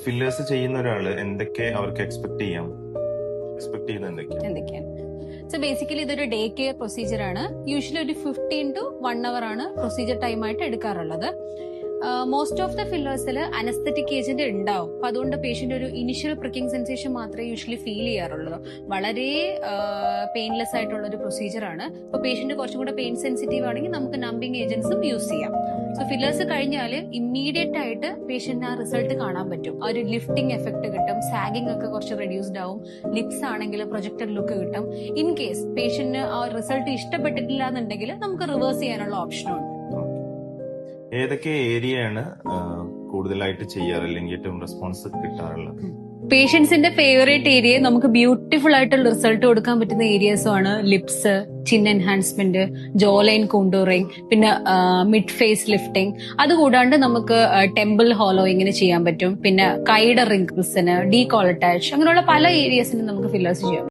Fillers ചെയ്യുന്ന ഒരാള് എന്തൊക്കെ അവർക്ക് എക്സ്പെക്ട് ചെയ്യുന്നത് എന്തൊക്കെയാണ്? സോ ബേസിക്കലി ഇതൊരു ഡേ കെയർ പ്രൊസീജിയർ ആണ്. യൂഷ്വലി ഒരു 15 to 1 hour ആണ് പ്രൊസീജിയർ ടൈം ആയിട്ട് എടുക്കാറുള്ളത്. മോസ്റ്റ് ഓഫ് ദ ഫില്ലേഴ്സിൽ അനസ്തറ്റിക് ഏജന്റ് ഉണ്ടാവും. അപ്പൊ അതുകൊണ്ട് പേഷ്യന്റ് ഒരു ഇനിഷ്യൽ പ്രിക്കിംഗ് സെൻസേഷൻ മാത്രമേ യൂഷ്വലി ഫീൽ ചെയ്യാറുള്ളൂ. വളരെ പെയിൻലെസ് ആയിട്ടുള്ള ഒരു പ്രൊസീജിയർ ആണ്. അപ്പൊ പേഷ്യന്റ് കുറച്ചും കൂടെ പെയിൻ സെൻസിറ്റീവ് ആണെങ്കിൽ നമുക്ക് നമ്പിങ് ഏജന്റ്സും യൂസ് ചെയ്യാം. സോ ഫില്ലേഴ്സ് കഴിഞ്ഞാൽ ഇമ്മീഡിയറ്റ് ആയിട്ട് പേഷ്യന്റിന് ആ റിസൾട്ട് കാണാൻ പറ്റും. ആ ഒരു ലിഫ്റ്റിംഗ് എഫക്ട് കിട്ടും, സാഗിങ് ഒക്കെ കുറച്ച് റെഡ്യൂസ്ഡ് ആവും, ലിപ്സ് ആണെങ്കിൽ പ്രൊജക്റ്റഡ് ലുക്ക് കിട്ടും. ഇൻ കേസ് പേഷ്യന്റിന് ആ റിസൾട്ട് ഇഷ്ടപ്പെട്ടിട്ടില്ല എന്നുണ്ടെങ്കിൽ നമുക്ക് റിവേഴ്സ് ചെയ്യാനുള്ള ഓപ്ഷനുണ്ട്. ഏതൊക്കെ ഏരിയയാണ് കൂടുതലായിട്ട് ചെയ്യാറ് അല്ലെങ്കിൽ ഏറ്റവും റെസ്പോൺസ് കിട്ടാറുള്ളത്? പേഷ്യൻസിന്റെ ഫേവറേറ്റ് ഏരിയ, നമുക്ക് ബ്യൂട്ടിഫുൾ ആയിട്ടുള്ള റിസൾട്ട് കൊടുക്കാൻ പറ്റുന്ന ഏരിയസും ആണ് ലിപ്സ്, ചിൻ എൻഹാൻസ്മെന്റ്, ജോ ലൈൻ കോണ്ടൂറിങ്, പിന്നെ മിഡ് ഫേസ് ലിഫ്റ്റിംഗ്. അതുകൂടാണ്ട് നമുക്ക് ടെമ്പിൾ ഹോളോയിങ്ങിന് ചെയ്യാൻ പറ്റും. പിന്നെ കൈയുടെ റിങ്കിൾസിന്, ഡീകോളറ്റാച്ച്, അങ്ങനെയുള്ള പല ഏരിയസിന് നമുക്ക് ഫില്ലേഴ്സ് ചെയ്യാം.